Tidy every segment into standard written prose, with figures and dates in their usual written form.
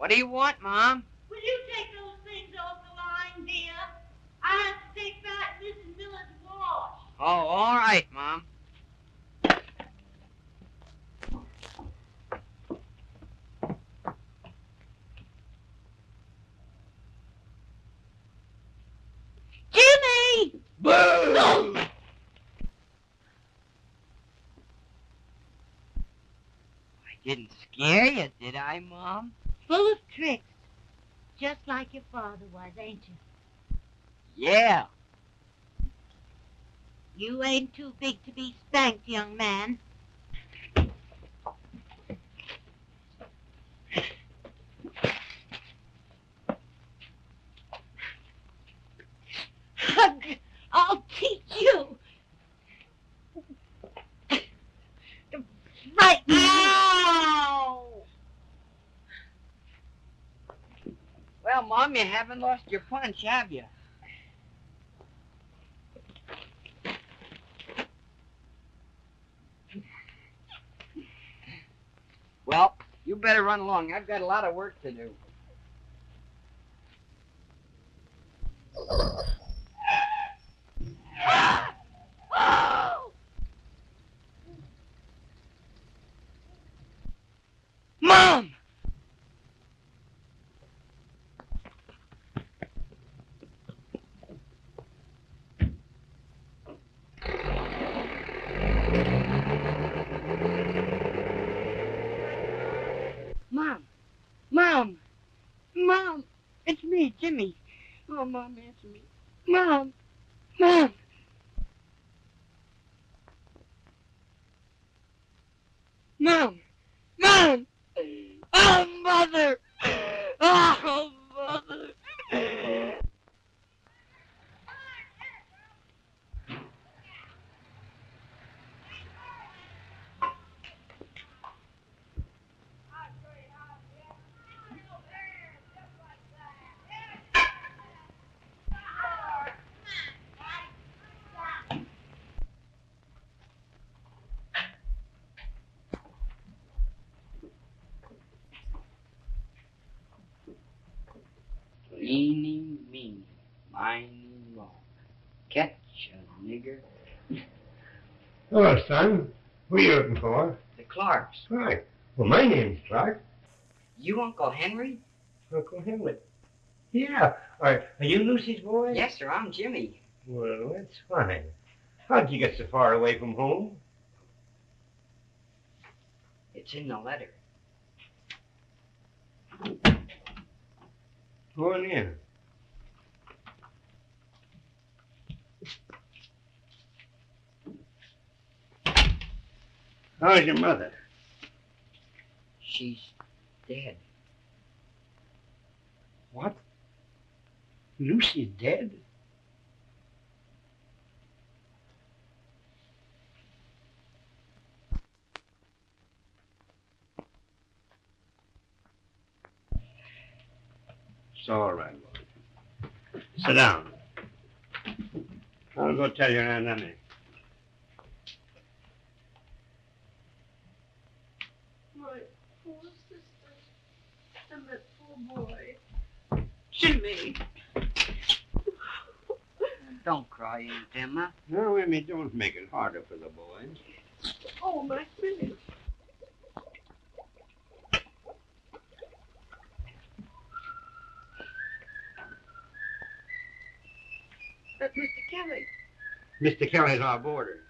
What do you want, Mom? Will you take those things off the line, dear? I have to take back Mrs. Miller's wash. Oh, all right, Mom. Jimmy! Boo! I didn't scare you, did I, Mom? Full of tricks. Just like your father was, ain't you? Yeah. You ain't too big to be spanked, young man. I'll teach you. Right. Ow! Well, Mom, you haven't lost your punch, have you? Well, you better run along. I've got a lot of work to do. Mom! Mom, it's me, Jimmy. Oh, Mom, answer me. Mom. Mom, oh, Mother, oh, Mother. Eeny, meeny, miny, moe. Catch a nigger. Hello, son. Who are you looking for? The Clarks. Right. Well, my name's Clark. You Uncle Henry? Uncle Henry. Yeah. Are you Lucy's boy? Yes, sir. I'm Jimmy. Well, that's fine. How'd you get so far away from home? It's in the letter. Go on in. How's your mother? She's dead. What? Lucy's dead? It's all right, boy. Sit down. I'll go tell your Aunt Emmy. My poor sister and that poor boy. Jimmy! Don't cry, Aunt Emma. No, Emmy, don't make it harder for the boys. Oh, my goodness. Mr. Kelly. Mr. Kelly's our boarder.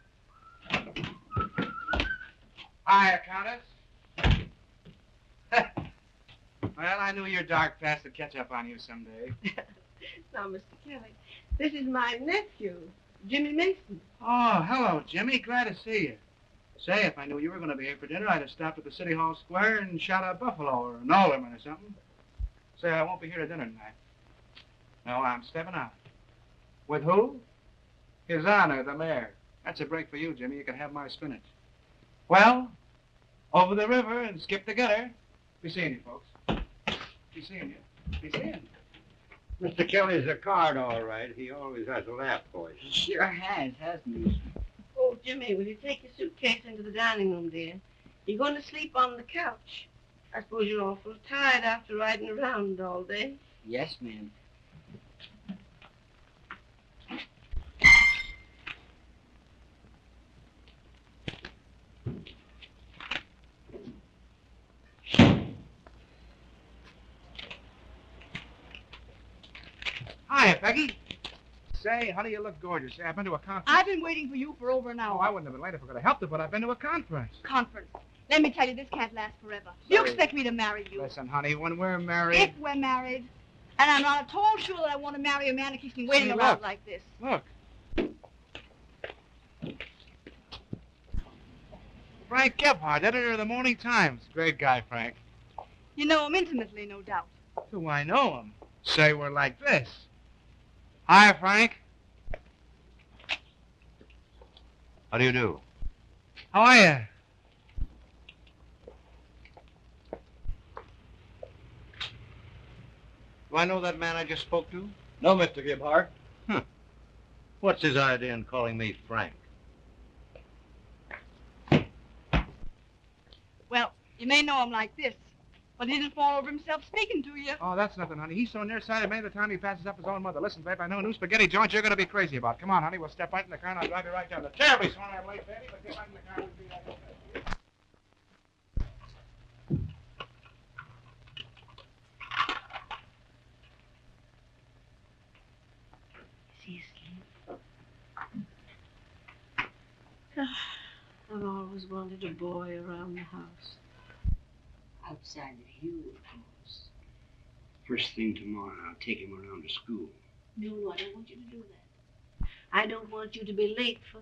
Hiya, Countess. Well, I knew your dark past would catch up on you someday. Now, Mr. Kelly, this is my nephew, Jimmy Mason. Oh, hello, Jimmy. Glad to see you. Say, if I knew you were going to be here for dinner, I'd have stopped at the City Hall Square and shot a buffalo or an alderman or something. Say, I won't be here to dinner tonight. No, I'm stepping out. With who? His Honor, the mayor. That's a break for you, Jimmy. You can have my spinach. Well, over the river and skip the gutter. Be seeing you, folks. Be seeing you. Be seeing you. Mr. Kelly's a card, all right. He always has a laugh for you. He sure has, hasn't he? Oh, Jimmy, will you take your suitcase into the dining room, dear? You're going to sleep on the couch. I suppose you're awful tired after riding around all day. Yes, ma'am. Hiya, Peggy. Say, honey, you look gorgeous. Say, I've been to a conference. I've been waiting for you for over an hour. Oh, I wouldn't have been late if I could have helped it, but I've been to a conference. Conference. Let me tell you, this can't last forever. You expect me to marry you. Listen, honey, when we're married... If we're married. And I'm not at all sure that I want to marry a man who keeps me waiting Hey, around look. like this. Look. Frank Gebhardt, editor of the Morning Times. Great guy, Frank. You know him intimately, no doubt. Do I know him? Say we're like this. Hi, Frank. How do you do? How are you? Do I know that man I just spoke to? No, Mr. Gebhardt. What's his idea in calling me Frank? Well, you may know him like this, but he didn't fall over himself speaking to you. Oh, that's nothing, honey. He's so nearsighted many of the time he passes up his own mother. Listen, babe, I know a new spaghetti joint you're going to be crazy about. Come on, honey, we'll step right in the car and I'll drive you right down. The terribly sorry I'm late, baby, but get right in the car and we'll be right there. Is he asleep? I've always wanted a boy around the house. Outside of you, of course. First thing tomorrow, I'll take him around to school. No, I don't want you to do that. I don't want you to be late for...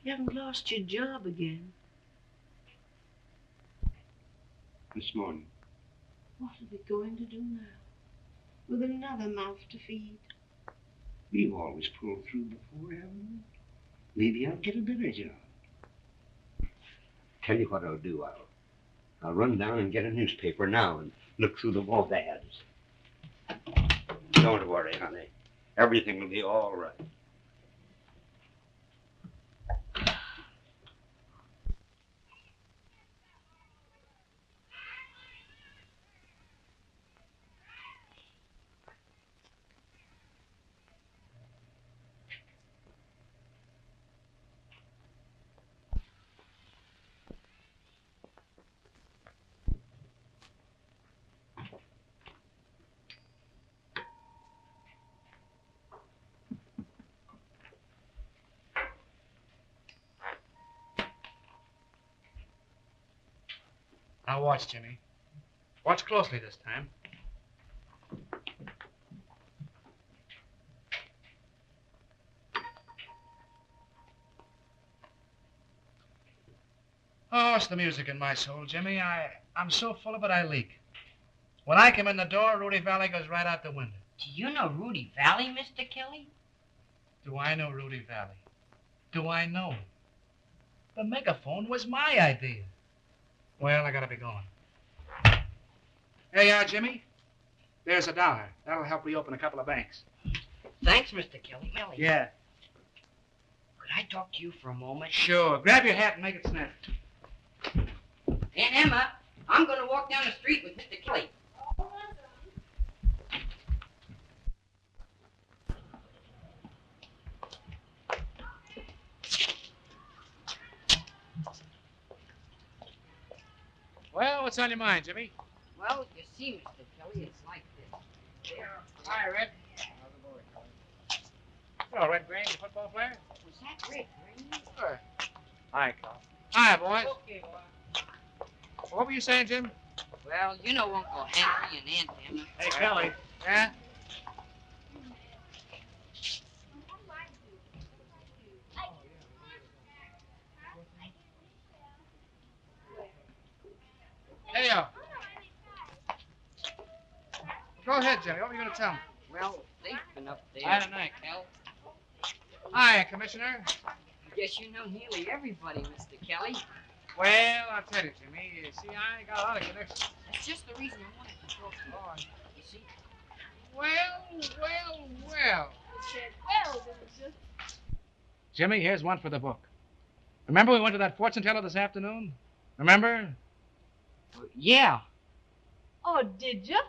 You haven't lost your job again. This morning. What are we going to do now? With another mouth to feed. We've always pulled through before, haven't we? Maybe I'll get a better job. Tell you what I'll do. I'll run down and get a newspaper now and look through them all ads. Don't worry, honey. Everything will be all right. Now watch, Jimmy. Watch closely this time. Oh, it's the music in my soul, Jimmy. I'm so full of it, I leak. When I come in the door, Rudy Valley goes right out the window. Do you know Rudy Valley, Mr. Kelly? Do I know Rudy Valley? Do I know him? The megaphone was my idea. Well, I gotta be going. Here you are, Jimmy. There's $1. That'll help reopen a couple of banks. Thanks, Mr. Kelly. Kelly, Yeah. could I talk to you for a moment? Sure. Grab your hat and make it snap. Aunt Emma, I'm going to walk down the street with Mr. Kelly. Well, what's on your mind, Jimmy? Well, you see, Mr. Kelly, it's like this. There. Hi, Red. How's the boy, Kelly? Hello, Red Green, the football player? Was that Red Green? Sure. Hi, Carl. Hi, boys. Okay, boy. What were you saying, Jim? Well, you know Uncle Henry and Aunt Emma. Hey, Kelly. Yeah? Hey, go ahead, Jimmy. What were you going to tell me? Well, they've been up there. Hi, tonight. Kel. Hi, Commissioner. I guess you know nearly everybody, Mr. Kelly. Well, I'll tell you, Jimmy. You see, I ain't got a lot of connections. That's just the reason I wanted to talk to you. Oh, You see, well. Well, didn't you? Jimmy, here's one for the book. Remember we went to that fortune teller this afternoon? Remember? Yeah. Oh, did you?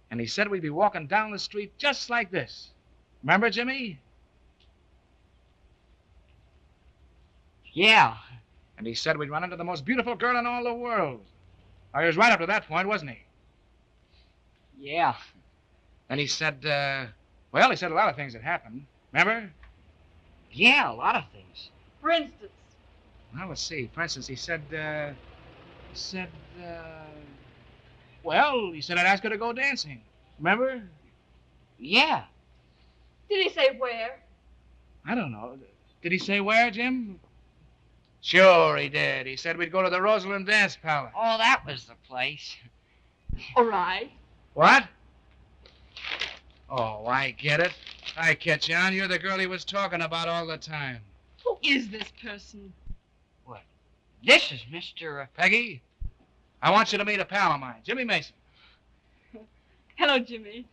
And he said we'd be walking down the street just like this. Remember, Jimmy? Yeah. And he said we'd run into the most beautiful girl in all the world. Oh, he was right up to that point, wasn't he? Yeah. And he said, well, he said a lot of things that happened. Remember? Yeah, a lot of things. For instance. Well, let's see. For instance, he said, well, he said I'd ask her to go dancing. Remember? Yeah. Did he say where? I don't know. Did he say where, Jim? Sure, he did. He said we'd go to the Rosalind Dance Palace. Oh, that was the place. All right. What? Oh, I get it. I catch on. You're the girl he was talking about all the time. Who is this person? What? This is Mr. Peggy, I want you to meet a pal of mine, Jimmy Mason. Hello, Jimmy.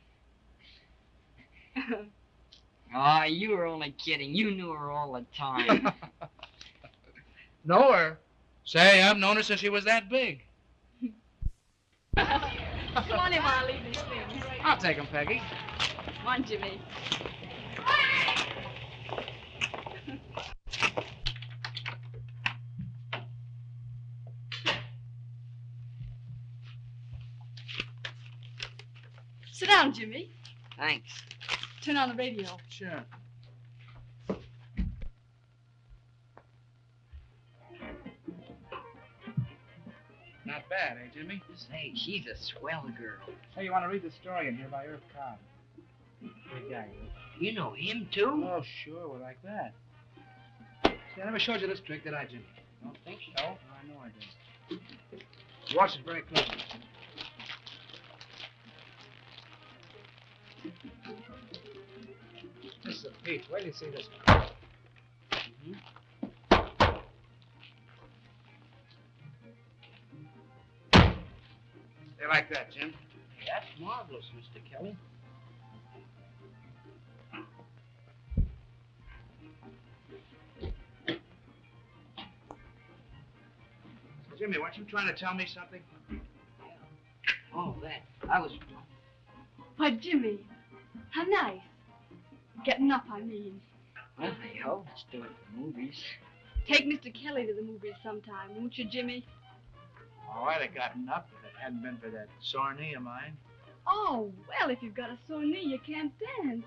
Oh, you were only kidding. You knew her all the time. Know her? Say, I've known her since she was that big. Come on in while I leave these things. I'll take them, Peggy. Come on, Jimmy. Sit down, Jimmy. Thanks. Turn on the radio. Sure. Not bad, eh, Jimmy? Say, she's a swell girl. Hey, you want to read the story in here by Orkow? Big guy. You know him, too? Oh, sure, we're like that. See, I never showed you this trick, did I, Jimmy? Don't think so. Oh, I know I did. Watch it very closely. This is a peach. Wait till you see this one. You like that, Jim? That's marvelous, Mr. Kelly. Jimmy, weren't you trying to tell me something? Oh, that. I was... Why, Jimmy, how nice. Getting up, I mean. Well, I hope it's doing the movies. Take Mr. Kelly to the movies sometime, won't you, Jimmy? Oh, I'd have gotten up if it hadn't been for that sore knee of mine. Oh, well, if you've got a sore knee, you can't dance.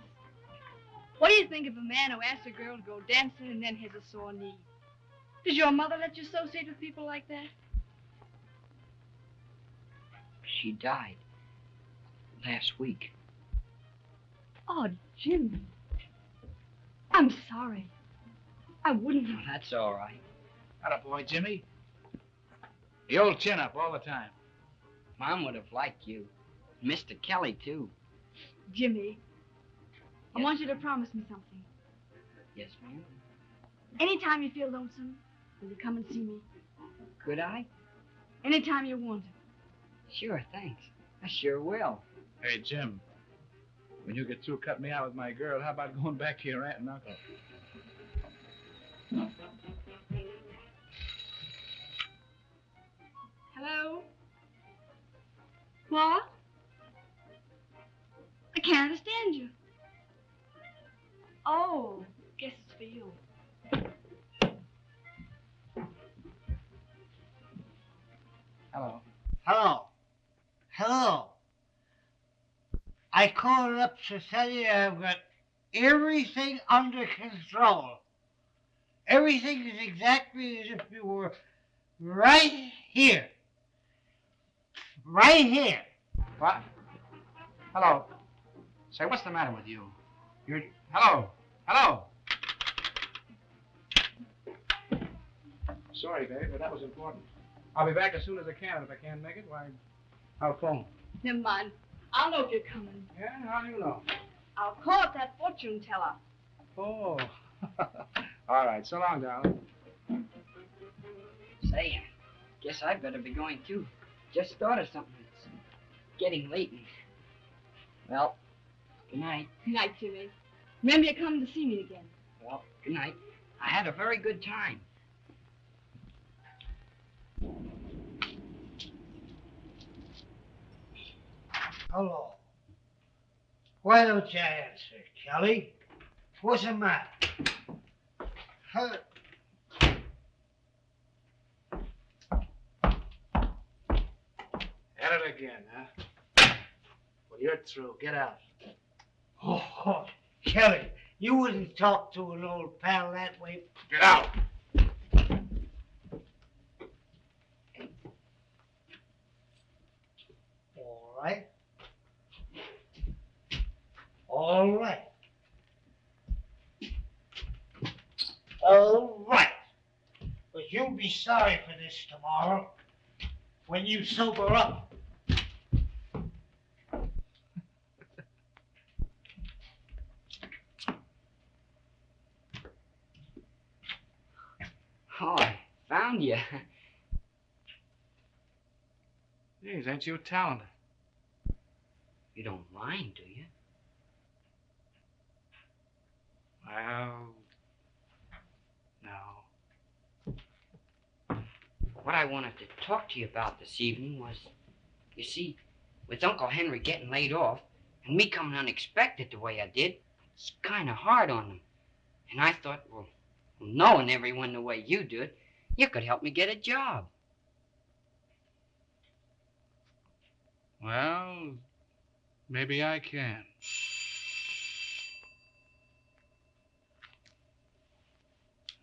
What do you think of a man who asks a girl to go dancing and then has a sore knee? Does your mother let you associate with people like that? She died last week. Oh, Jimmy. I'm sorry. I wouldn't have. Oh, that's all right. Attaboy, Jimmy. The old chin up all the time. Mom would have liked you. Mr. Kelly, too. Jimmy, I Yes. want you to promise me something. Yes, ma'am. Anytime you feel lonesome, will you come and see me? Could I? Anytime you want to. Sure, thanks. I sure will. Hey, Jim. When you get through cutting me out with my girl, how about going back to your aunt and uncle? Hello? What? I can't understand you. Oh, guess it's for you. Hello. Hello. Hello. I called up to tell you I've got everything under control. Everything is exactly as if you were right here. Right here. What? Hello. Say, what's the matter with you? You're... Hello. Hello. Sorry, babe, but that was important. I'll be back as soon as I can, and if I can't make it, why, I'll phone. Never mind. I'll know if you're coming. Yeah, how do you know? I'll call up that fortune teller. Oh. All right, so long, darling. Say, I guess I better be going, too. Just thought of something. It's getting late. Well, good night. Good night, Jimmy. Remember you're coming to see me again. Well, good night. I had a very good time. Hello. Why don't you answer, Kelly? What's the matter? Huh? At it again, huh? Well, you're through. Get out. Oh, Kelly, you wouldn't talk to an old pal that way. Get out. All right. All right. All right. But you'll be sorry for this tomorrow when you sober up. Oh, I found you. Jeez, ain't you talented? You don't mind, do you? Well, no. What I wanted to talk to you about this evening was, you see, with Uncle Henry getting laid off, and me coming unexpected the way I did, it's kind of hard on him. And I thought, well, knowing everyone the way you do it, you could help me get a job. Well, maybe I can.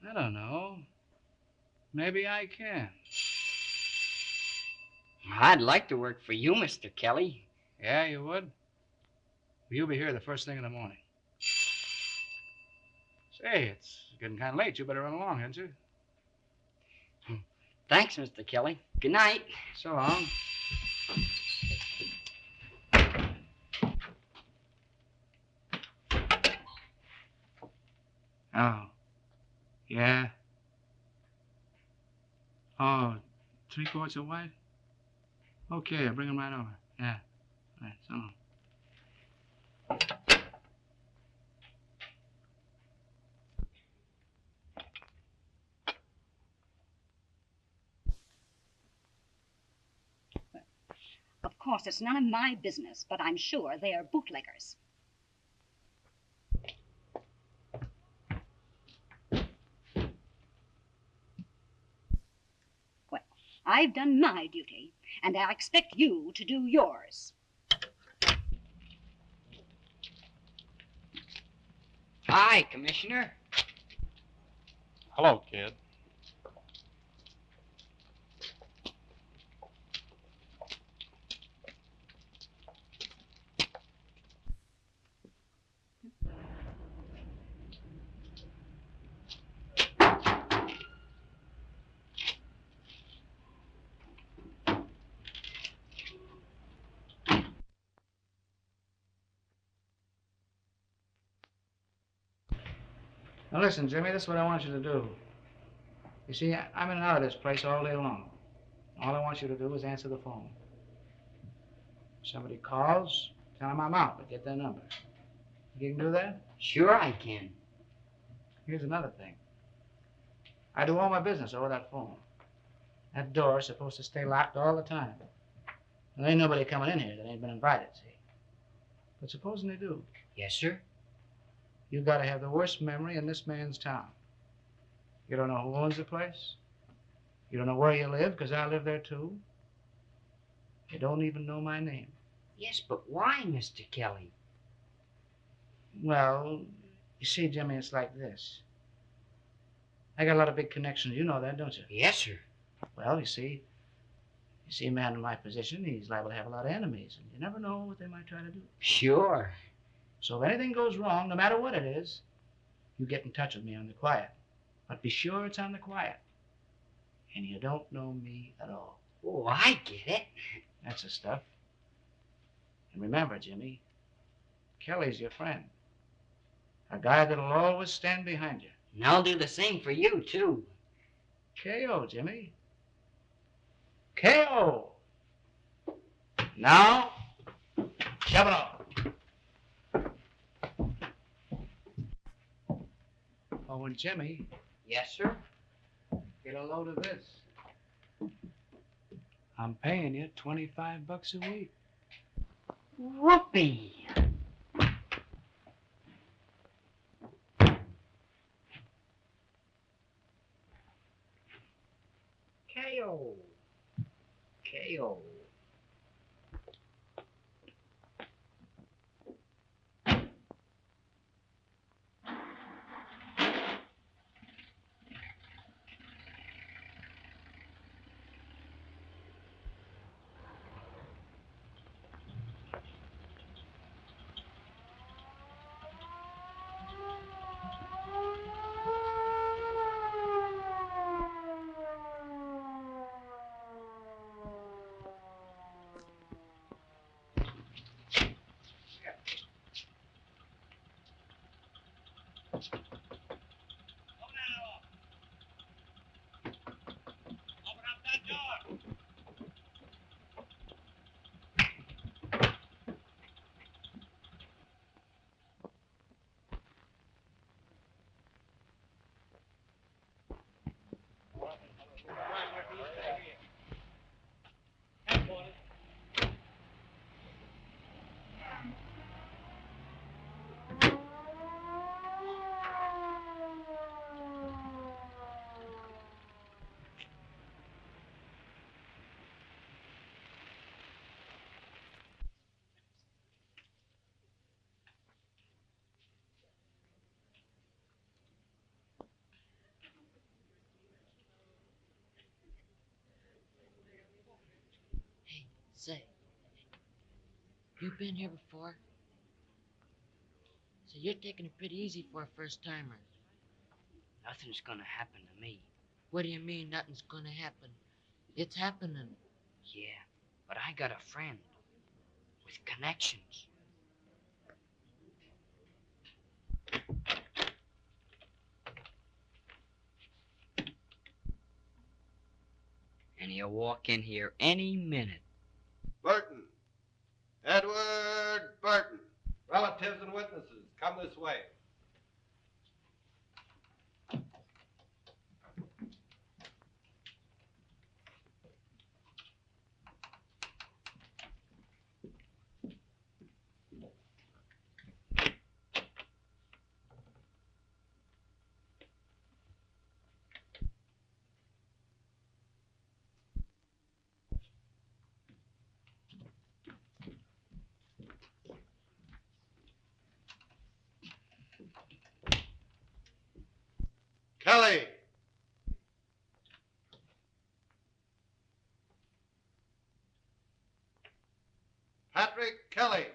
I don't know. Maybe I can. I'd like to work for you, Mr. Kelly. Yeah, you would? Well, you'll be here the first thing in the morning. Say, it's getting kind of late. You better run along, hadn't you? Thanks, Mr. Kelly. Good night. So long. Oh. Yeah. Oh, 3 quarts of white? Okay, I'll bring them right over. Yeah. All right, so long. Of course, it's none of my business, but I'm sure they are bootleggers. Well, I've done my duty, and I expect you to do yours. Hi, Commissioner. Hello, kid. Now listen, Jimmy, this is what I want you to do. You see, I'm in and out of this place all day long. All I want you to do is answer the phone. If somebody calls, tell them I'm out, but get their number. You can do that? Sure I can. Here's another thing. I do all my business over that phone. That door's supposed to stay locked all the time. There ain't nobody coming in here that ain't been invited, see? But supposing they do. Yes, sir? You gotta have the worst memory in this man's town. You don't know who owns the place. You don't know where you live, because I live there too. You don't even know my name. Yes, but why, Mr. Kelly? Well, you see, Jimmy, it's like this. I got a lot of big connections. You know that, don't you? Yes, sir. Well, you see, a man in my position, he's liable to have a lot of enemies, and you never know what they might try to do. Sure. So if anything goes wrong, no matter what it is, you get in touch with me on the quiet. But be sure it's on the quiet. And you don't know me at all. Oh, I get it. That's the stuff. And remember, Jimmy, Kelly's your friend. A guy that'll always stand behind you. And I'll do the same for you, too. K.O., Jimmy. K.O. Now, shove it off. Oh, and Jimmy. Yes, sir? Get a load of this. I'm paying you $25 a week. Whoopee. KO. KO. Say, you been here before? So you're taking it pretty easy for a first-timer. Nothing's gonna happen to me. What do you mean nothing's gonna happen? It's happening. Yeah, but I got a friend with connections. And he'll walk in here any minute. Burton. Edward Burton. Relatives and witnesses, come this way. Kelly. Patrick Kelly.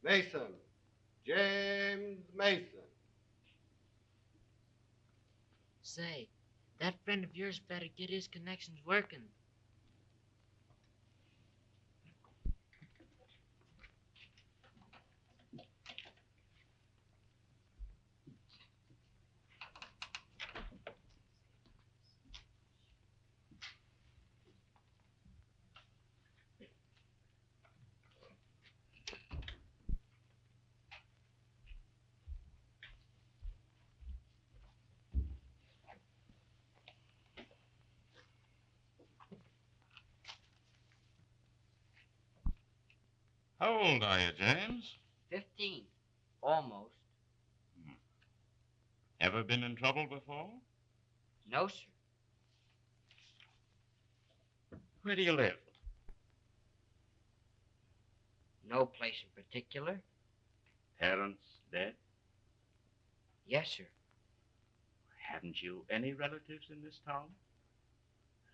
Mason. James Mason. Say, that friend of yours better get his connections working. How old are you, James? 15. Almost. Ever been in trouble before? No, sir. Where do you live? No place in particular. Parents dead? Yes, sir. Haven't you any relatives in this town?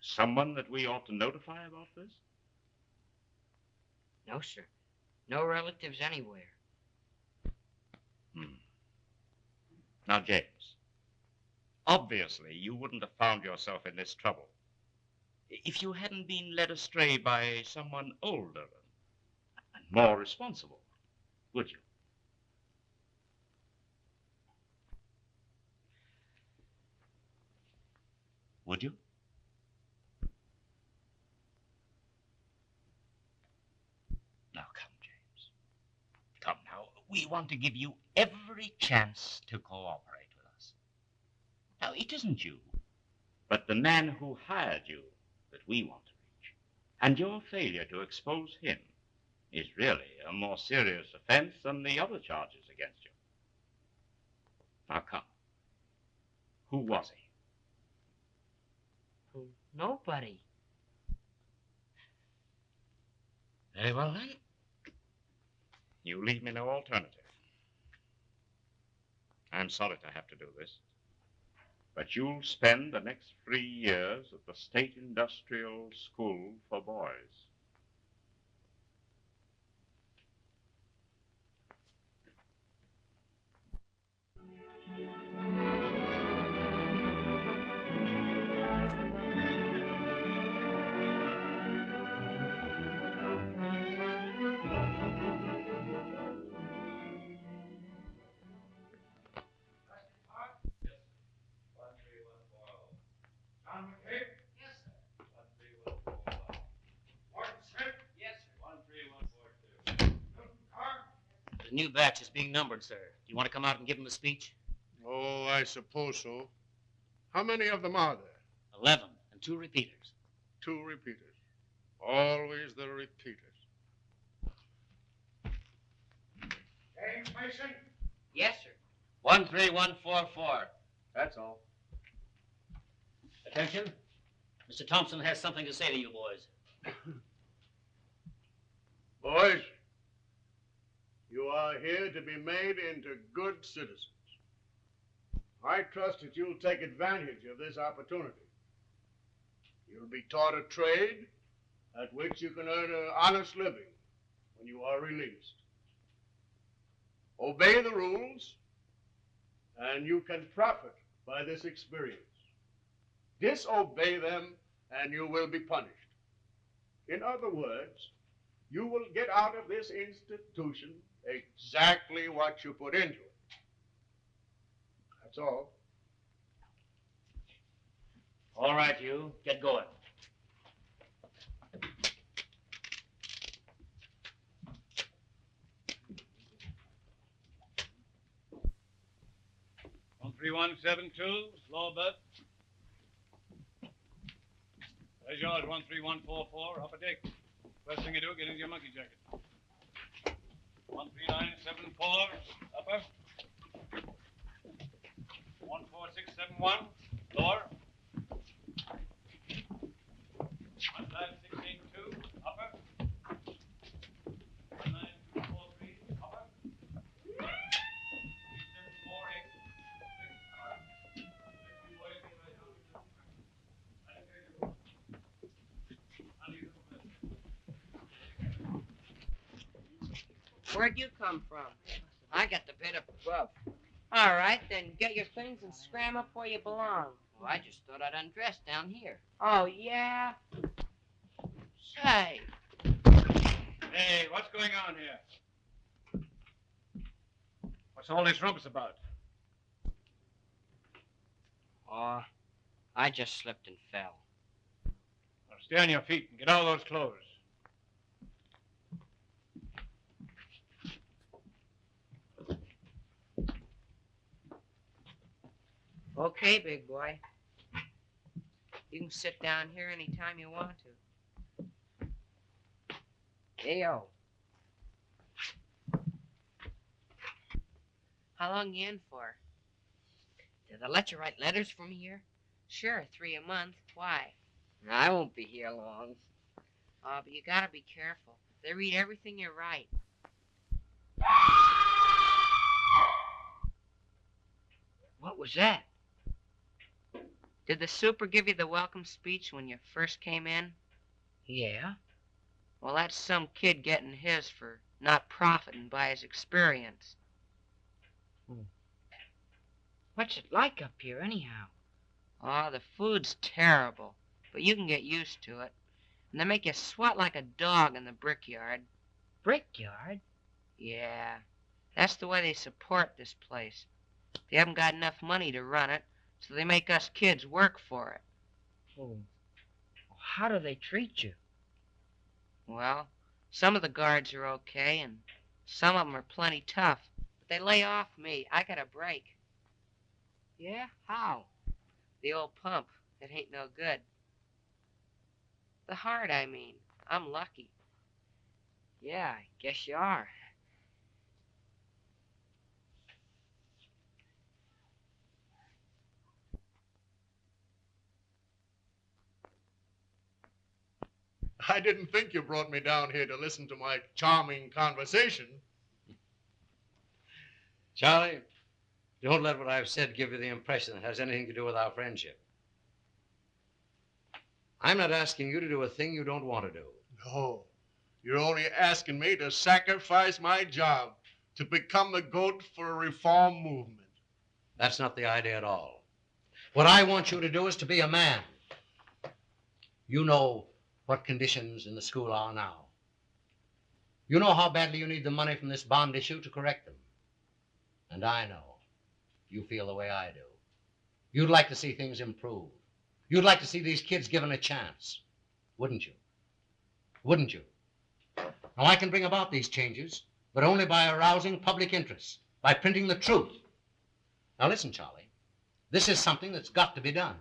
Someone that we ought to notify about this? No, sir. No relatives anywhere. Now, James, obviously you wouldn't have found yourself in this trouble if you hadn't been led astray by someone older and more responsible, would you? Would you? Now, come, James. Come now. We want to give you every chance to cooperate with us. Now, it isn't you, but the man who hired you that we want to reach. And your failure to expose him is really a more serious offense than the other charges against you. Now, come. Who was he? Nobody. Very well, then. You leave me no alternative. I'm sorry to have to do this, but you'll spend the next 3 years at the State Industrial School for Boys. The new batch is being numbered, sir. Do you want to come out and give them a speech? Oh, I suppose so. How many of them are there? 11, and 2 repeaters. 2 repeaters. Always the repeaters. James Mason? Yes, sir. 13144. That's all. Attention. Mr. Thompson has something to say to you boys. Boys, you are here to be made into good citizens. I trust that you'll take advantage of this opportunity. You'll be taught a trade at which you can earn an honest living when you are released. Obey the rules, and you can profit by this experience. Disobey them, and you will be punished. In other words, you will get out of this institution exactly what you put into it. That's all. All right, you. Get going. One 3172, slow bit. There's yours, 13144, upper deck. First thing you do, get into your monkey jacket. 13974, upper. 14671, lower. 15682, upper. 19243, upper. 3748, Where'd you come from? I got the bed up above. All right, then get your things and scram up where you belong. Well, I just thought I'd undress down here. Oh, yeah? Say. Hey, what's going on here? What's all this rumpus about? Oh, I just slipped and fell. Now stay on your feet and get all those clothes. Okay, big boy. You can sit down here anytime you want to. Ayo. How long you in for? Do they let you write letters from here? Sure, 3 a month. Why? I won't be here long. Oh, but you gotta be careful. They read everything you write. What was that? Did the super give you the welcome speech when you first came in? Yeah. Well, that's some kid getting his for not profiting by his experience. What's it like up here, anyhow? Oh, the food's terrible, but you can get used to it. And they make you sweat like a dog in the brickyard. Brickyard? Yeah. That's the way they support this place. They haven't got enough money to run it, so they make us kids work for it. Oh, how do they treat you? Well, some of the guards are okay, and some of them are plenty tough. But they lay off me. I got a break. Yeah? How? The old pump. It ain't no good. The heart, I mean. I'm lucky. Yeah, I guess you are. I didn't think you brought me down here to listen to my charming conversation. Charley, don't let what I've said give you the impression it has anything to do with our friendship. I'm not asking you to do a thing you don't want to do. No, you're only asking me to sacrifice my job to become the goat for a reform movement. That's not the idea at all. What I want you to do is to be a man. You know what conditions in the school are now. You know how badly you need the money from this bond issue to correct them. And I know you feel the way I do. You'd like to see things improve. You'd like to see these kids given a chance. Wouldn't you? Wouldn't you? Now, I can bring about these changes, but only by arousing public interest, by printing the truth. Now, listen, Charley. This is something that's got to be done.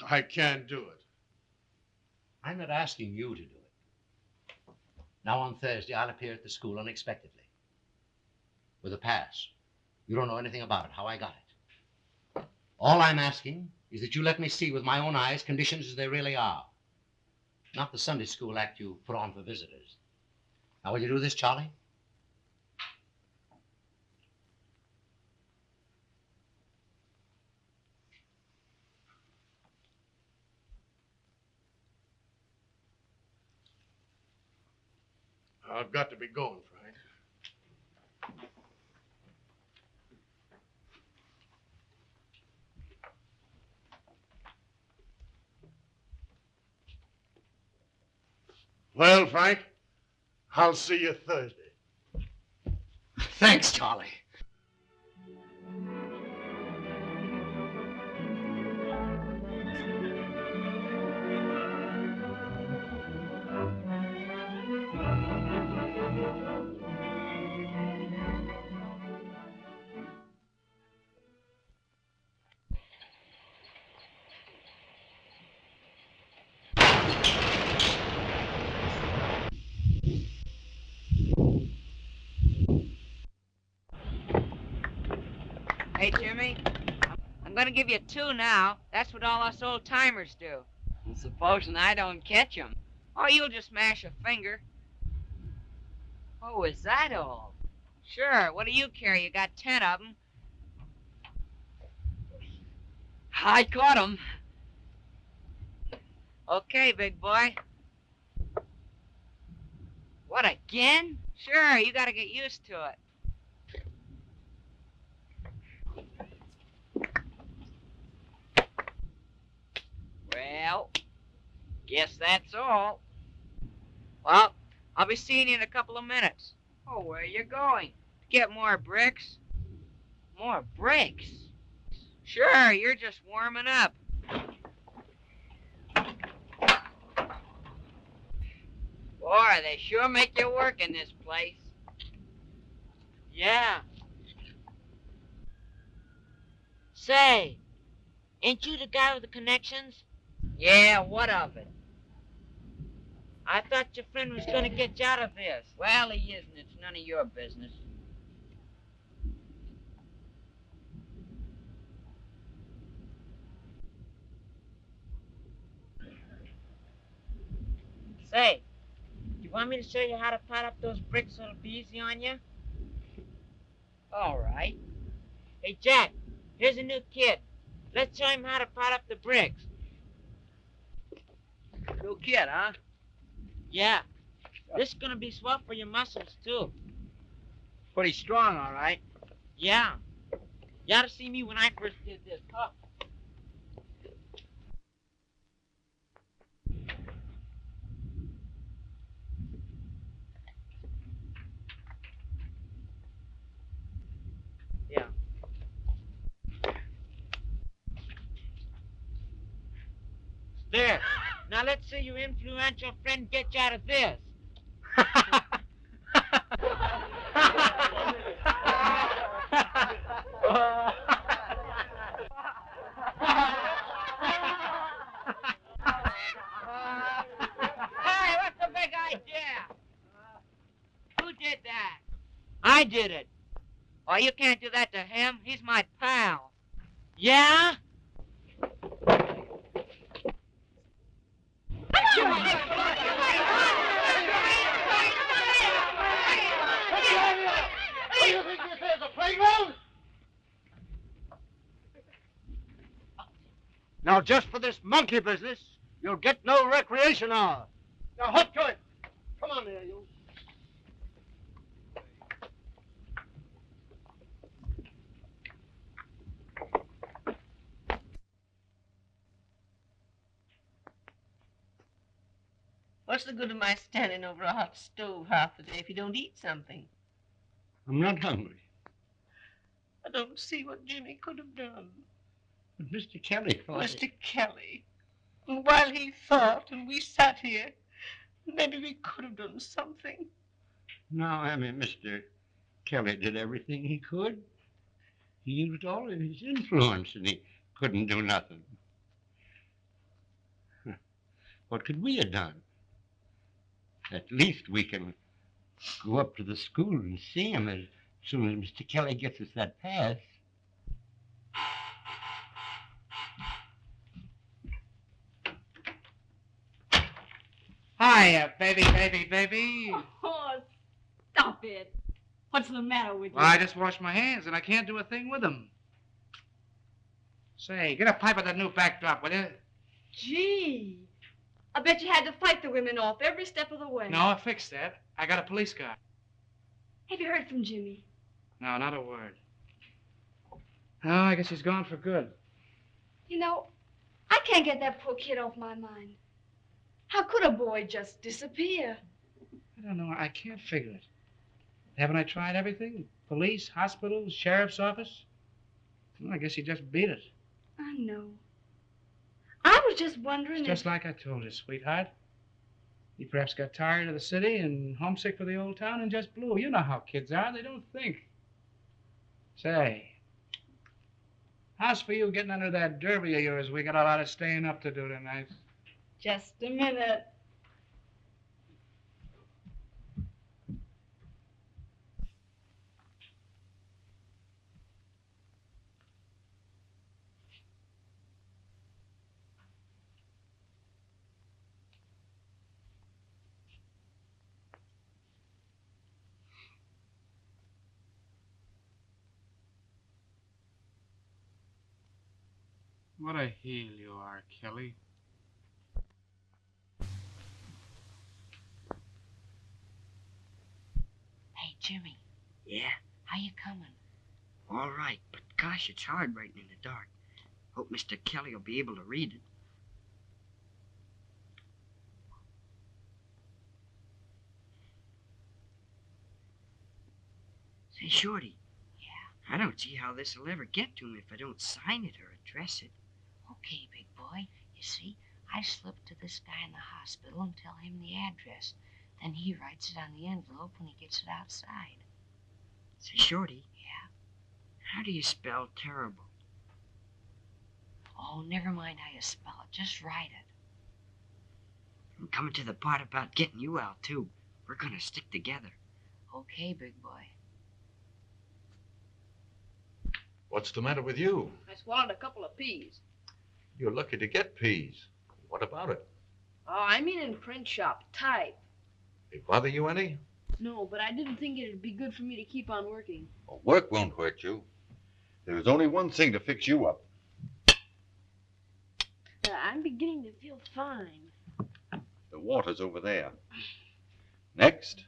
I can't do it. I'm not asking you to do it. Now, on Thursday, I'll appear at the school unexpectedly. With a pass. You don't know anything about it, how I got it. All I'm asking is that you let me see with my own eyes conditions as they really are. Not the Sunday school act you put on for visitors. Now, will you do this, Charley? I've got to be going, Frank. Well, Frank, I'll see you Thursday. Thanks, Charley. Hey, Jimmy, I'm going to give you 2 now. That's what all us old-timers do. And supposing I don't catch 'em. Oh, you'll just mash a finger. Oh, is that all? Sure, what do you care? You got 10 of 'em. I caught 'em. Okay, big boy. What, again? Sure, you got to get used to it. Well, guess that's all. Well, I'll be seeing you in a couple of minutes. Oh, where are you going? To get more bricks? More bricks? Sure, you're just warming up. Boy, they sure make you work in this place. Yeah. Say, ain't you the guy with the connections? Yeah, what of it? I thought your friend was going to get you out of this. Well, he isn't. It's none of your business. Say, do you want me to show you how to pot up those bricks so it'll be easy on you? All right. Hey, Jack, here's a new kid. Let's show him how to pot up the bricks. New kid, huh? Yeah. This is going to be swell for your muscles, too. Pretty strong, all right. Yeah. You ought to see me when I first did this. Huh? Yeah. There. Now let's see your influential friend get you out of this. Hey, what's the big idea? Who did that? I did it. Oh, you can't do that to him. He's my pal. Yeah? Now, just for this monkey business, you'll get no recreation hour. Now, hop to it. Come on there, you. What's the good of my standing over a hot stove half the day if you don't eat something? I'm not hungry. I don't see what Jimmy could have done. But Mr. Kelly thought... Mr. Kelly. And while he thought and we sat here, maybe we could have done something. No, I mean, Mr. Kelly did everything he could. He used all of his influence, and he couldn't do nothing. What could we have done? At least we can go up to the school and see him as soon as Mr. Kelly gets us that pass. Hiya, baby. Oh, stop it. What's the matter with you? Well, I just washed my hands, and I can't do a thing with them. Say, get a pipe of that new backdrop, will you? Gee. I bet you had to fight the women off every step of the way. No, I fixed that. I got a police car. Have you heard from Jimmy? No, not a word. Oh, I guess he's gone for good. You know, I can't get that poor kid off my mind. How could a boy just disappear? I don't know. I can't figure it. Haven't I tried everything? Police, hospitals, sheriff's office? Well, I guess he just beat it. I know. I was just wondering It's just like I told you, sweetheart. He perhaps got tired of the city and homesick for the old town and just blew. You know how kids are. They don't think. Say, how's for you getting under that derby of yours? We got a lot of staying up to do tonight. Just a minute. What a heel you are, Kelly. Hey, Jimmy. Yeah? How you coming? All right, but gosh, it's hard writing in the dark. Hope Mr. Kelly will be able to read it. Say, Shorty. Yeah? I don't see how this will ever get to him if I don't sign it or address it. Okay, big boy. You see, I slip to this guy in the hospital and tell him the address. Then he writes it on the envelope when he gets it outside. Say, Shorty. Yeah? How do you spell terrible? Oh, never mind how you spell it. Just write it. I'm coming to the part about getting you out, too. We're gonna stick together. Okay, big boy. What's the matter with you? I swallowed a couple of peas. You're lucky to get peas. What about it? Oh, I mean in print shop, type. They bother you any? No, but I didn't think it'd be good for me to keep on working. Well, work won't hurt you. There's only one thing to fix you up. I'm beginning to feel fine. The water's over there. Next.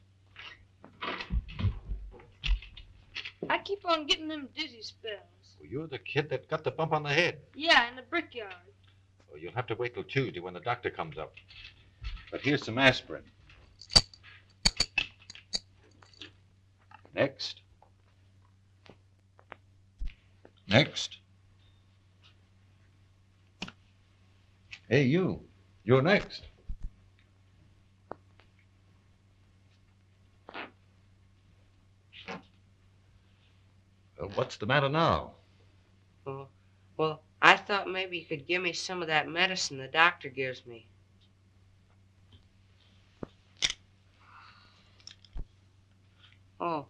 I keep on getting them dizzy spells. Well, you're the kid that got the bump on the head. Yeah, in the brickyard. Well, you'll have to wait till Tuesday when the doctor comes up. But here's some aspirin. Next. Next. Hey, you. You're next. What's the matter now? Well, I thought maybe you could give me some of that medicine the doctor gives me. Oh,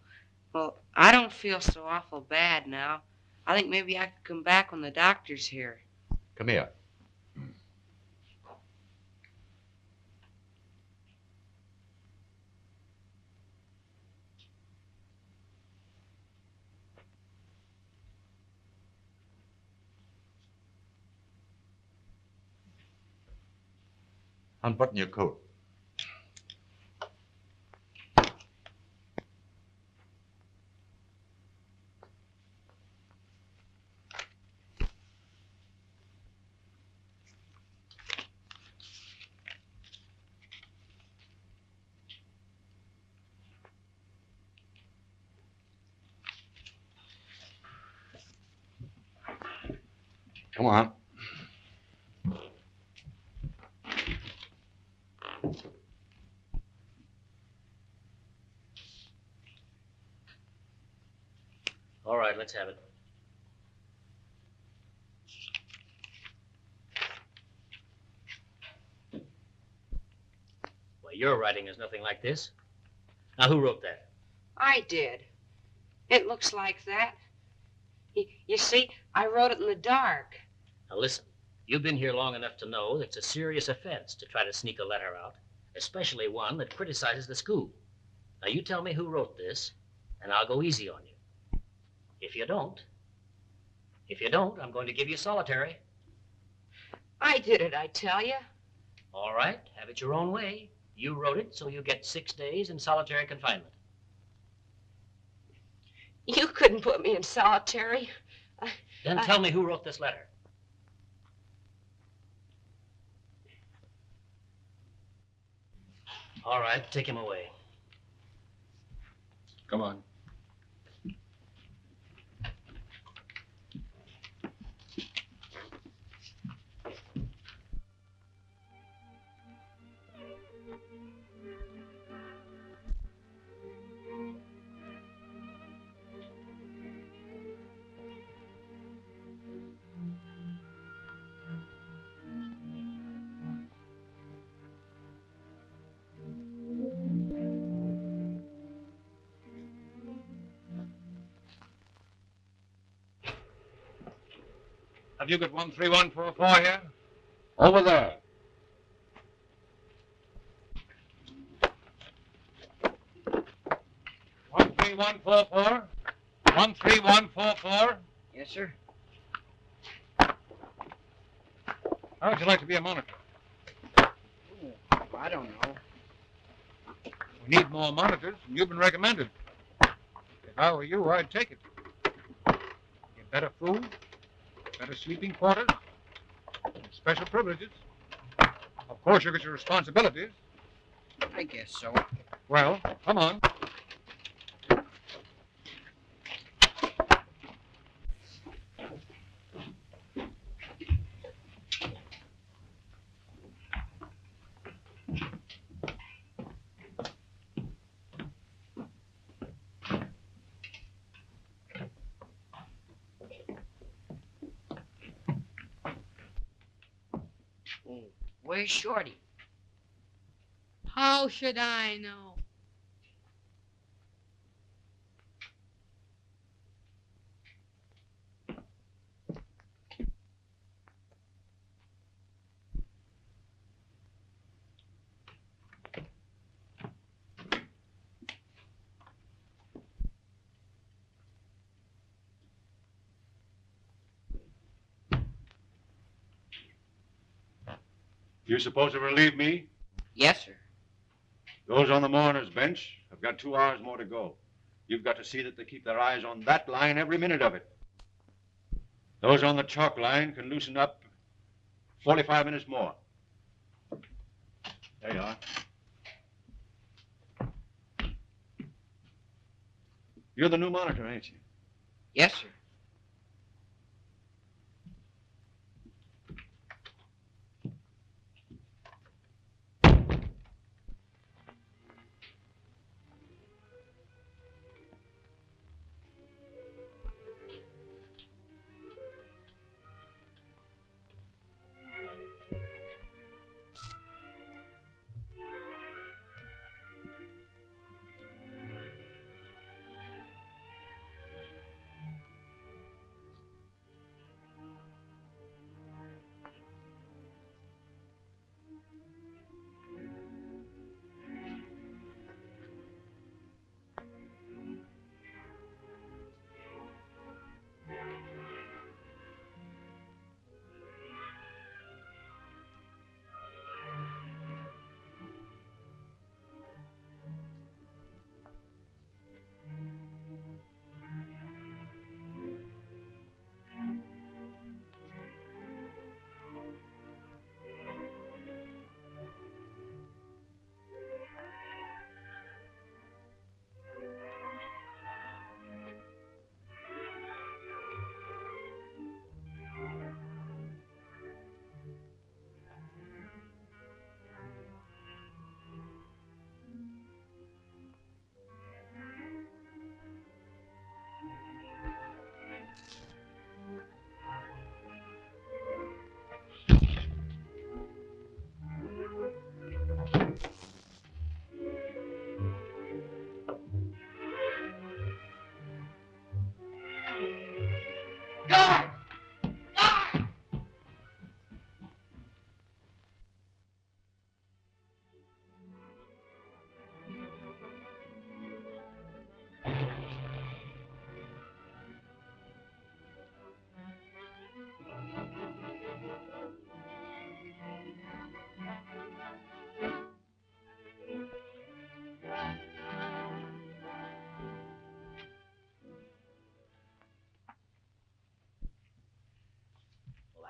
well, I don't feel so awful bad now. I think maybe I could come back when the doctor's here. Come here. Unbutton your coat. Come on. All right, let's have it. Well, your writing is nothing like this. Now, who wrote that? I did. It looks like that. You see, I wrote it in the dark. Now, listen. You've been here long enough to know that it's a serious offense to try to sneak a letter out, especially one that criticizes the school. Now, you tell me who wrote this, and I'll go easy on you. If you don't, I'm going to give you solitary. I did it, I tell you. All right, have it your own way. You wrote it, so you get 6 days in solitary confinement. You couldn't put me in solitary. Then tell me who wrote this letter. All right, take him away. Come on. Have you got 13144 here? Over there. One 13144. Yes, sir. How would you like to be a monitor? I don't know. We need more monitors, and you've been recommended. If I were you, I'd take it. Get better food, better sleeping quarters, and special privileges. Of course, you get your responsibilities. I guess so. Well, come on. Where's Shorty? How should I know? You supposed to relieve me? Yes, sir. Those on the mourner's bench have got 2 hours more to go. You've got to see that they keep their eyes on that line every minute of it. Those on the chalk line can loosen up 45 minutes more. There you are. You're the new monitor, ain't you? Yes, sir.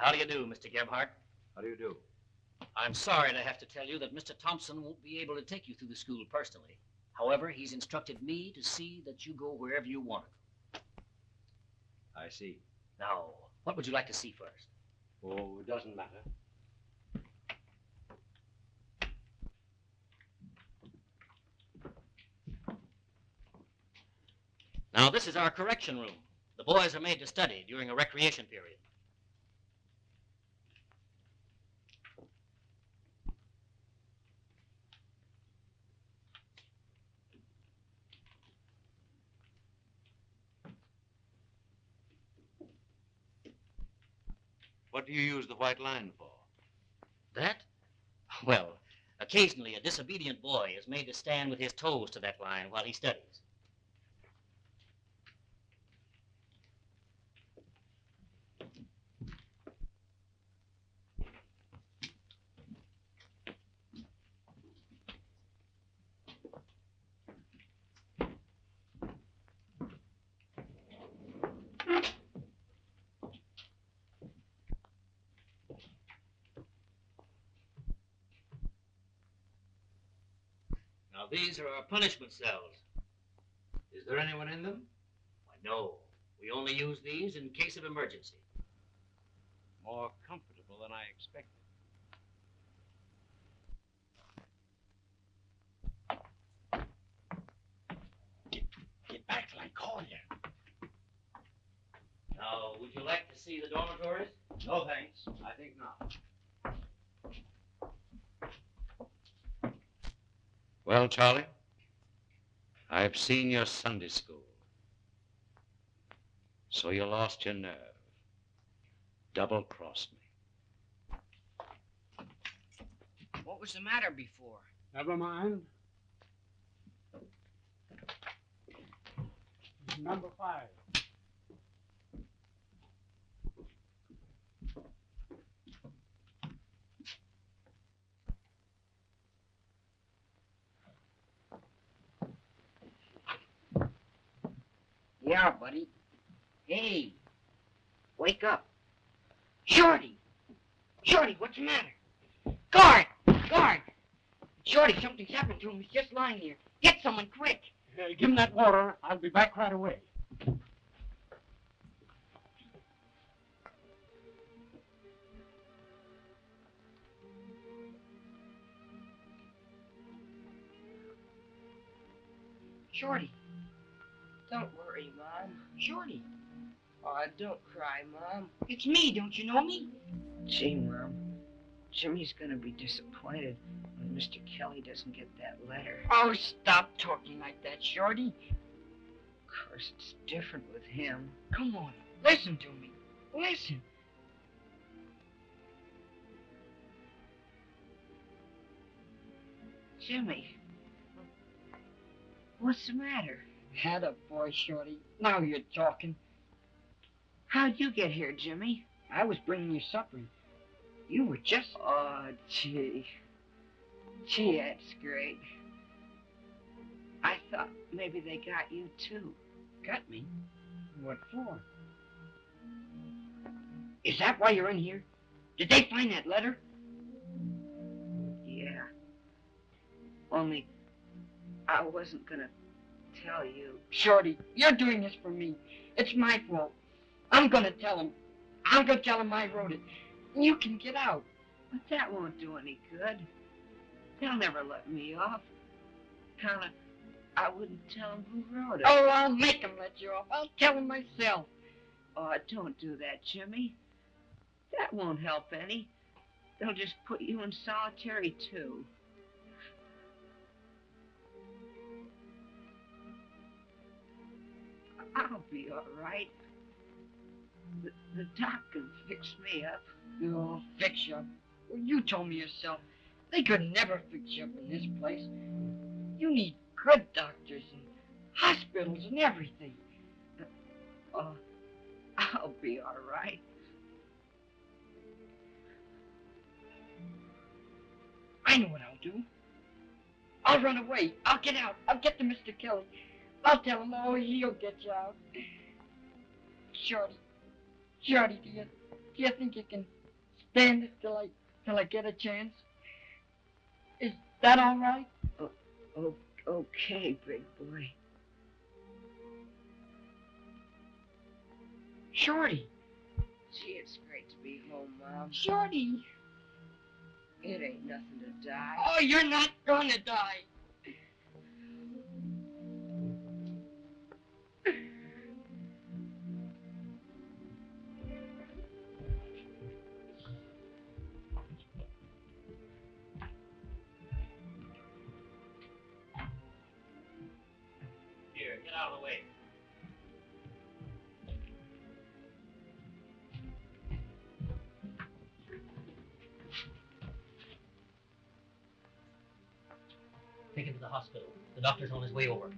How do you do, Mr. Gebhardt? How do you do? I'm sorry to have to tell you that Mr. Thompson won't be able to take you through the school personally. However, he's instructed me to see that you go wherever you want to go. I see. Now, what would you like to see first? Oh, it doesn't matter. Now, this is our correction room. The boys are made to study during a recreation period. What do you use the white line for? That? Well, occasionally a disobedient boy is made to stand with his toes to that line while he studies. Now, these are our punishment cells. Is there anyone in them? Why, no. We only use these in case of emergency. More comfortable than I expected. Get back till I call you. Now, would you like to see the dormitories? No, thanks. I think not. Well, Charley, I've seen your Sunday school. So you lost your nerve. Double-crossed me. What was the matter before? Never mind. Number 5. Yeah, buddy. Hey, wake up. Shorty! Shorty, what's the matter? Guard! Guard! Shorty, something's happened to him. He's just lying here. Get someone quick. Give him that water. I'll be back right away. Shorty. Don't worry, Mom. Shorty. Oh, don't cry, Mom. It's me. Don't you know me? Gee, Mom. Jimmy's gonna be disappointed when Mr. Kelly doesn't get that letter. Oh, stop talking like that, Shorty. Of course, it's different with him. Come on. Listen to me. Listen. Jimmy. What's the matter? Had a boy, Shorty. Now you're talking. How'd you get here, Jimmy? I was bringing you supper. You were just... Oh, gee. Gee, that's great. I thought maybe they got you, too. Got me? What for? Is that why you're in here? Did they find that letter? Yeah. Only, I wasn't gonna tell you. Shorty, you're doing this for me. It's my fault. I'm gonna tell him. I'm gonna tell him I wrote it. You can get out. But that won't do any good. They'll never let me off. Kinda, I wouldn't tell him who wrote it. Oh, I'll make him let you off. I'll tell him myself. Oh, don't do that, Jimmy. That won't help any. They'll just put you in solitary, too. I'll be all right. The doc can fix me up. Oh, fix you up? Well, you told me yourself. They could never fix you up in this place. You need good doctors and hospitals and everything. I'll be all right. I know what I'll do. I'll run away. I'll get out. I'll get to Mr. Kelly. I'll tell him, oh, he'll get you out. Shorty, do you think you can stand it till I get a chance. Is that all right? Okay, big boy. Shorty. Gee, it's great to be home, Mom. Shorty. It ain't nothing to die. Oh, you're not gonna die. Here, get out of the way. Take him to the hospital. The doctor's on his way over.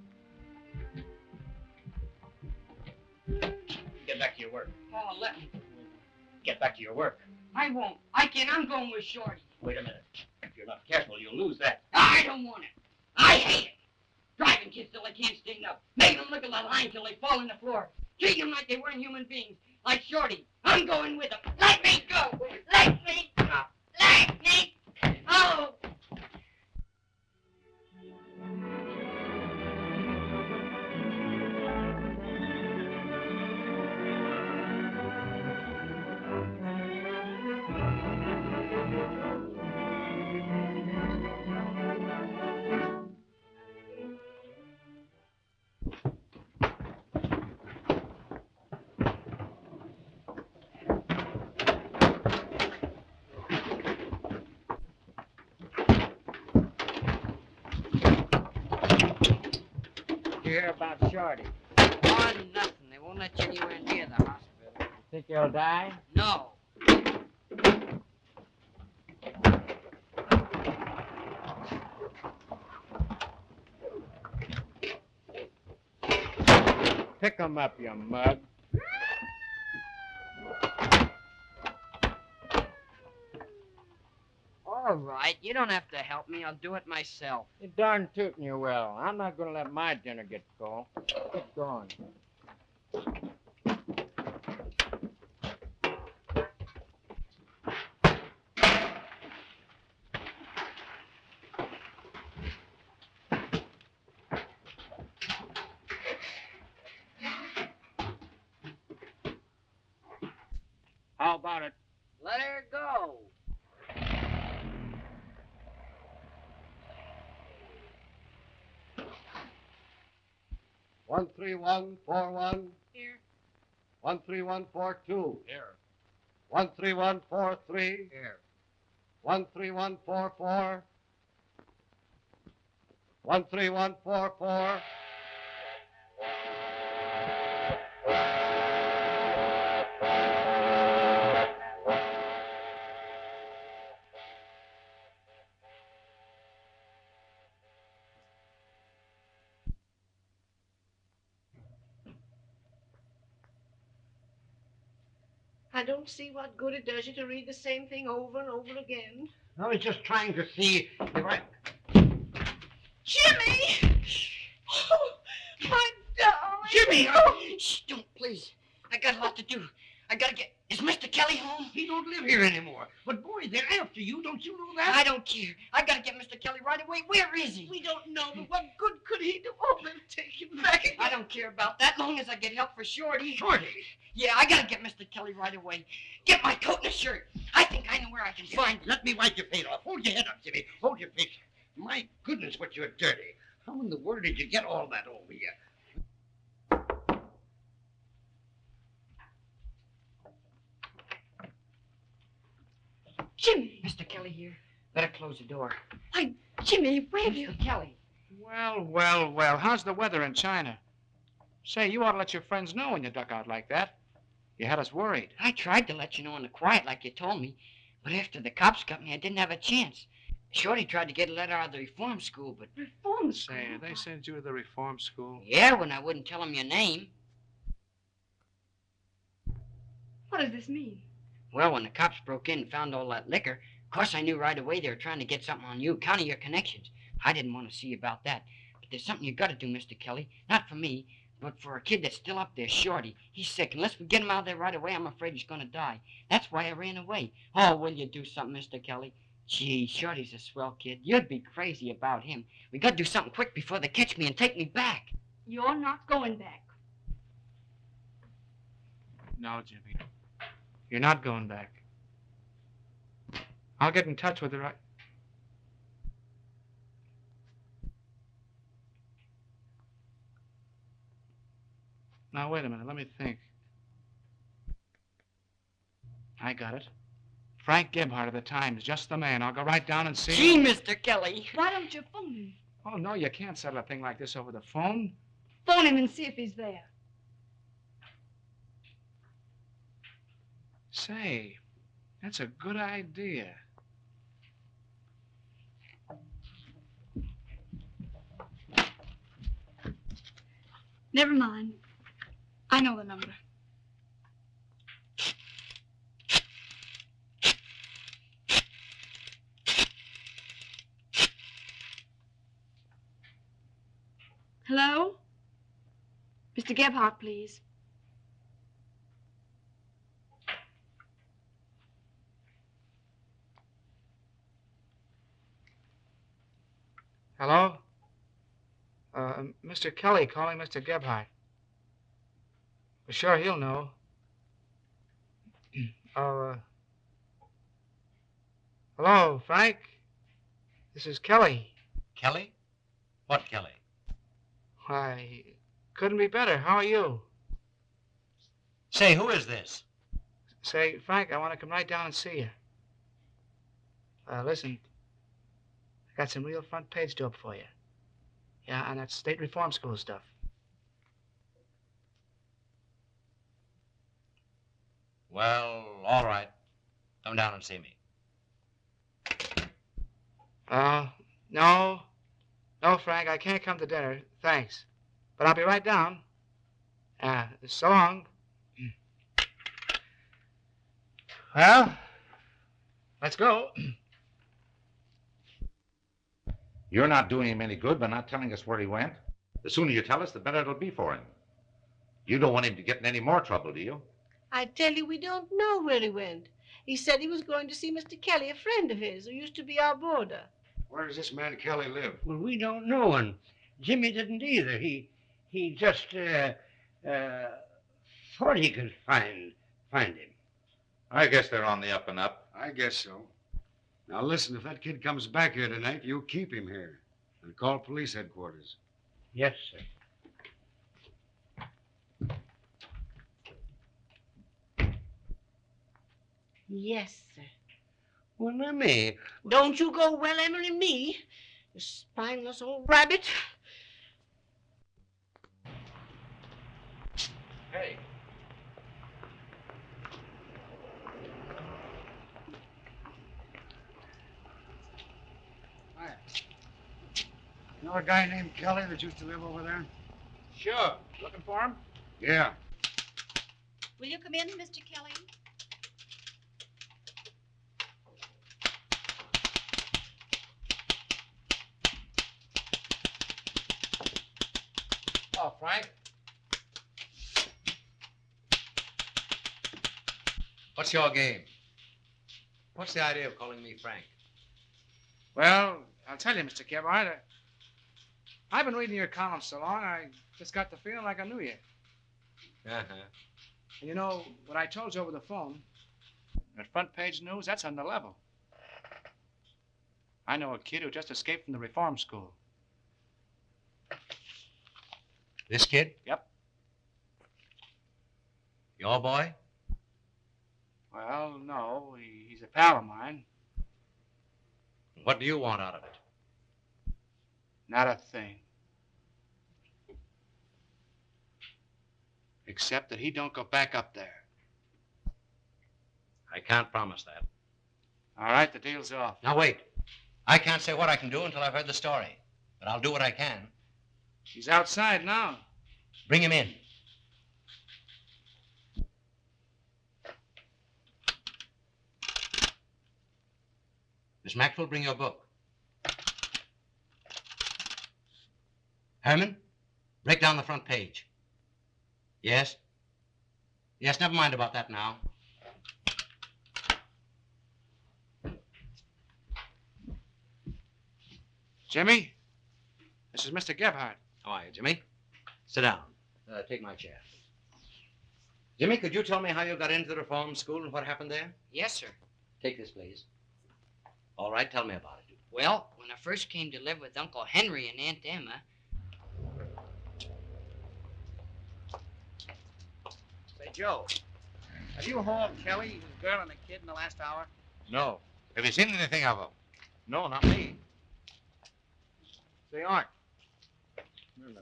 Get back to your work. Oh, let me. Get back to your work. I won't. I can't. I'm going with Shorty. Wait a minute. If you're not careful, you'll lose that. I don't want it. I hate it. Driving kids till they can't stand up. Making them look at the line till they fall on the floor. Treating them like they weren't human beings. Like Shorty. I'm going with them. Let me go. Let me go. Let me go. You hear about Shorty? Oh, nothing. They won't let you anywhere near the hospital. Think he'll die? No. Pick him up, you mug. All right. You don't have to help me. I'll do it myself. You're darn tootin' you will. I'm not gonna let my dinner get cold. Get going. How about it? Let her go. One 13141. Here. 13142. Here. 13143. Here. 13144. 13144. I don't see what good it does you to read the same thing over and over again. I was just trying to see if I... Jimmy! Oh, my darling. Jimmy! Oh. Shh, don't, please. I got a lot to do. I gotta get... Is Mr. Kelly home? He don't live here anymore. But, boy, they're after you. Don't you know that? I don't care. I gotta get Mr. Kelly right away. Where is he? We don't know, but what good could he do? Oh, they'll take him back again. I don't care about that, long as I get help for Shorty. Shorty? Yeah, I gotta get Mr. Kelly right away. Get my coat and a shirt. I think I know where I can find him. Let me wipe your face off. Hold your head up, Jimmy. Hold your face. My goodness, but you're dirty. How in the world did you get all that over here? Jimmy! Mr. Kelly here. Better close the door. Why, Jimmy, where have you... Mr. Kelly. Well, well, well. How's the weather in China? Say, you ought to let your friends know when you duck out like that. You had us worried. I tried to let you know in the quiet like you told me, but after the cops got me, I didn't have a chance. Shorty tried to get a letter out of the reform school, but... Reform school? Say, they sent you to the reform school? Yeah, when I wouldn't tell them your name. What does this mean? Well, when the cops broke in and found all that liquor, of course I knew right away they were trying to get something on you, counting your connections. I didn't want to see about that. But there's something you got to do, Mr. Kelly. Not for me, But for a kid that's still up there, Shorty, he's sick. Unless we get him out of there right away, I'm afraid he's gonna die. That's why I ran away. Oh, will you do something, Mr. Kelly? Gee, Shorty's a swell kid. You'd be crazy about him. We gotta do something quick before they catch me and take me back. You're not going back. No, Jimmy. You're not going back. I'll get in touch with her. Now, wait a minute. Let me think. I got it. Frank Gebhardt of the Times, just the man. I'll go right down and see Gee, him. Mr. Kelly. Why don't you phone him? Oh, no, you can't settle a thing like this over the phone. Phone him and see if he's there. Say, that's a good idea. Never mind. I know the number. Hello? Mr. Gebhardt, please. Hello? Mr. Kelly calling Mr. Gebhardt. Sure, he'll know. Hello, Frank? This is Kelly. Kelly? What Kelly? Why, couldn't be better. How are you? Say, who is this? Say, Frank, I want to come right down and see you. Listen, I got some real front page dope for you. Yeah, on that state reform school stuff. Well, all right. Come down and see me. No. No, Frank, I can't come to dinner. Thanks. But I'll be right down. So long. Well, let's go. You're not doing him any good by not telling us where he went. The sooner you tell us, the better it'll be for him. You don't want him to get in any more trouble, do you? I tell you, we don't know where he went. He said he was going to see Mr. Kelly, a friend of his, who used to be our boarder. Where does this man Kelly live? Well, we don't know, and Jimmy didn't either. He just thought he could find him. I guess they're on the up and up. I guess so. Now listen, if that kid comes back here tonight, you keep him here and call police headquarters. Yes, sir. Yes, sir. Well, now, me, don't you go well, Emily, me, you spineless old rabbit. Hey. Hi. You know a guy named Kelly that used to live over there? Sure. Looking for him? Yeah. Will you come in, Mr. Kelly? Oh, Frank. What's your game? What's the idea of calling me Frank? Well, I'll tell you, Mr. Gebhardt. I've been reading your columns so long, I just got the feeling like I knew you. Uh-huh. And you know, what I told you over the phone, that front page news, that's on the level. I know a kid who just escaped from the reform school. This kid? Yep. Your boy? Well, no, he's a pal of mine. What do you want out of it? Not a thing. Except that he don't go back up there. I can't promise that. All right, the deal's off. Now, wait. I can't say what I can do until I've heard the story. But I'll do what I can. He's outside now. Bring him in. Miss Maxwell, bring your book. Herman, break down the front page. Yes? Yes, never mind about that now. Jimmy, this is Mr. Gebhardt. How are you, Jimmy? Sit down. Take my chair. Jimmy, could you tell me how you got into the reform school and what happened there? Yes, sir. Take this, please. All right, tell me about it. Well, when I first came to live with Uncle Henry and Aunt Emma... Say, Joe, have you hauled Kelly, his girl, and the kid in the last hour? No. Have you seen anything of him? No, not me. Say, Art. No.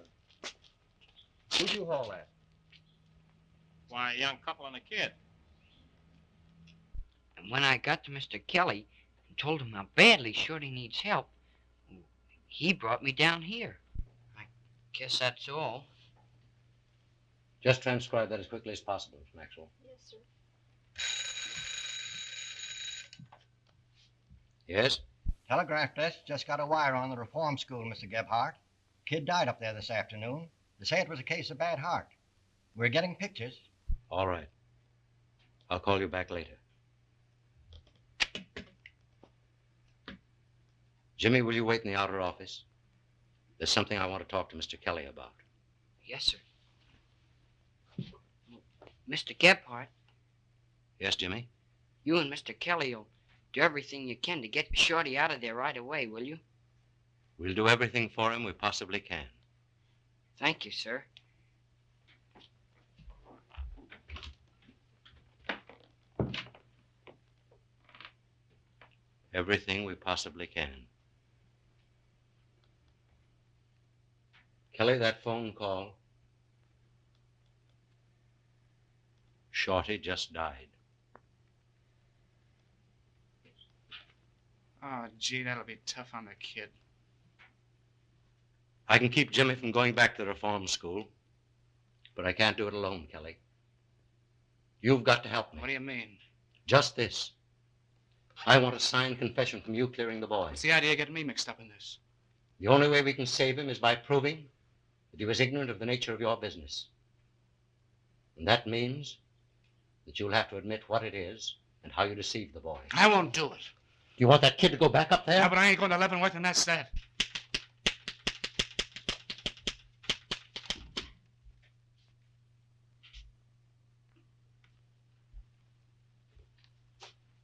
Who'd you haul at? Why, a young couple and a kid. And when I got to Mr. Kelly and told him how badly Shorty needs help, he brought me down here. I guess that's all. Just transcribe that as quickly as possible, Miss Maxwell. Yes, sir. Yes? Telegraph desk just got a wire on the reform school, Mr. Gebhardt. Kid died up there this afternoon. They say it was a case of bad heart. We're getting pictures. All right. I'll call you back later. Jimmy, will you wait in the outer office? There's something I want to talk to Mr. Kelly about. Yes, sir. Mr. Gebhardt, Yes, Jimmy? you and Mr. Kelly will do everything you can to get Shorty out of there right away, will you? We'll do everything for him we possibly can. Thank you, sir. Everything we possibly can. Kelly, that phone call. Shorty just died. Oh, gee, that'll be tough on the kid. I can keep Jimmy from going back to the reform school, but I can't do it alone, Kelly. You've got to help me. What do you mean? Just this. I want a signed confession from you clearing the boy. What's the idea of getting me mixed up in this? The only way we can save him is by proving that he was ignorant of the nature of your business. And that means that you'll have to admit what it is and how you deceived the boy. I won't do it. You want that kid to go back up there? Yeah, but I ain't going to Leavenworth, and that's that.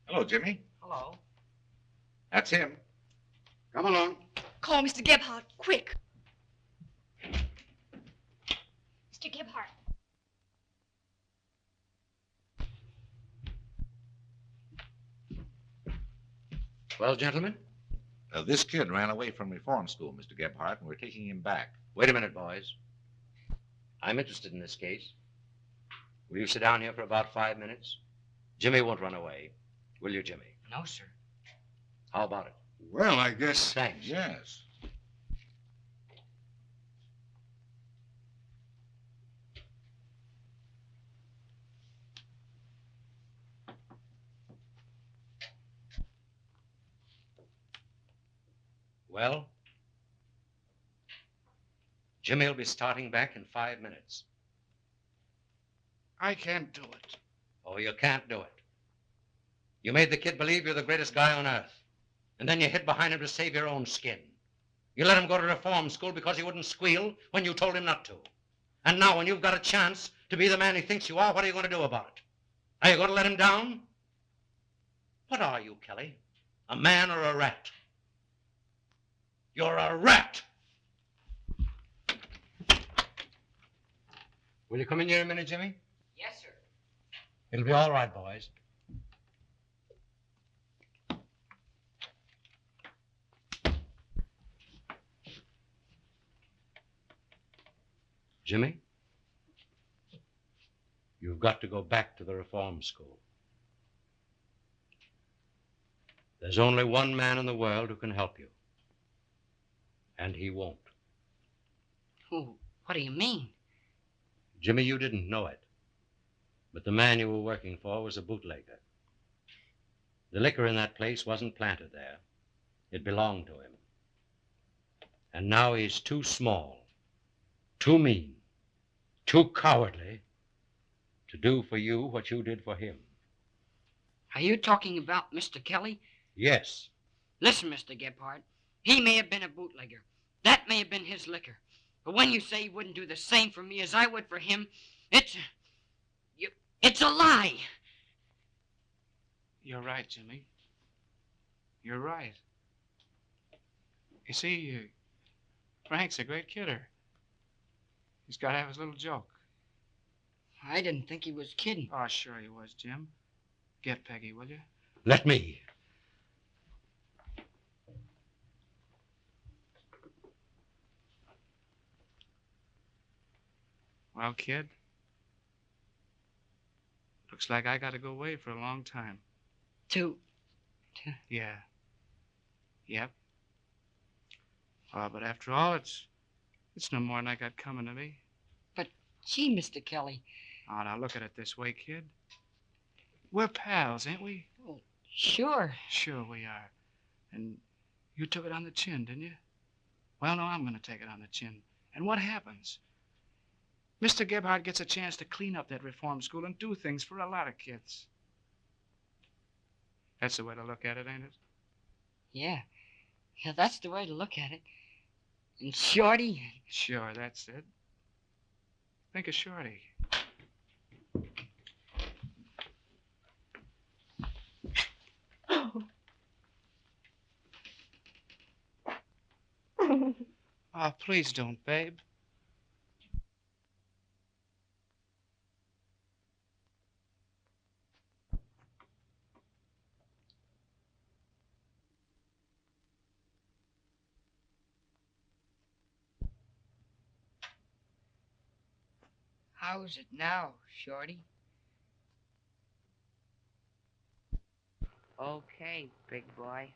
Hello, Jimmy. Hello. That's him. Come along. Call Mr. Gebhardt, quick. Mr. Gebhardt. Well, gentlemen? This kid ran away from reform school, Mr. Gebhardt, and we're taking him back. Wait a minute, boys. I'm interested in this case. Will you sit down here for about 5 minutes? Jimmy won't run away. Will you, Jimmy? No, sir. How about it? Well, I guess... Thanks. Yes. Well, Jimmy will be starting back in 5 minutes. I can't do it. Oh, you can't do it. You made the kid believe you're the greatest guy on earth. And then you hid behind him to save your own skin. You let him go to reform school because he wouldn't squeal when you told him not to. And now when you've got a chance to be the man he thinks you are, what are you going to do about it? Are you going to let him down? What are you, Kelly? A man or a rat? You're a rat! Will you come in here a minute, Jimmy? Yes, sir. It'll be all right, boys. Jimmy, you've got to go back to the reform school. There's only one man in the world who can help you. And he won't. Oh, what do you mean? Jimmy, you didn't know it, but the man you were working for was a bootlegger. The liquor in that place wasn't planted there. It belonged to him. And now he's too small, too mean, Too cowardly to do for you what you did for him. Are you talking about Mr. Kelly? Yes. Listen, Mr. Gebhardt. He may have been a bootlegger. That may have been his liquor. But when you say he wouldn't do the same for me as I would for him, it's a lie. You're right, Jimmy. You're right. You see, Frank's a great kidder. He's got to have his little joke. I didn't think he was kidding. Oh, sure he was, Jim. Get Peggy, will you? Let me. Well, kid, looks like I got to go away for a long time. Yeah. Yep. But after all, it's no more than I got coming to me. But, gee, Mr. Kelly. Oh, now look at it this way, kid. We're pals, ain't we? Oh, sure. Sure we are. And you took it on the chin, didn't you? Well, no, I'm going to take it on the chin. And what happens? Mr. Gebhardt gets a chance to clean up that reform school and do things for a lot of kids. That's the way to look at it, ain't it? Yeah. Yeah, that's the way to look at it. And Shorty? Sure, that's it. Think of Shorty. Oh, please don't, babe. How's it now, Shorty? Okay, big boy.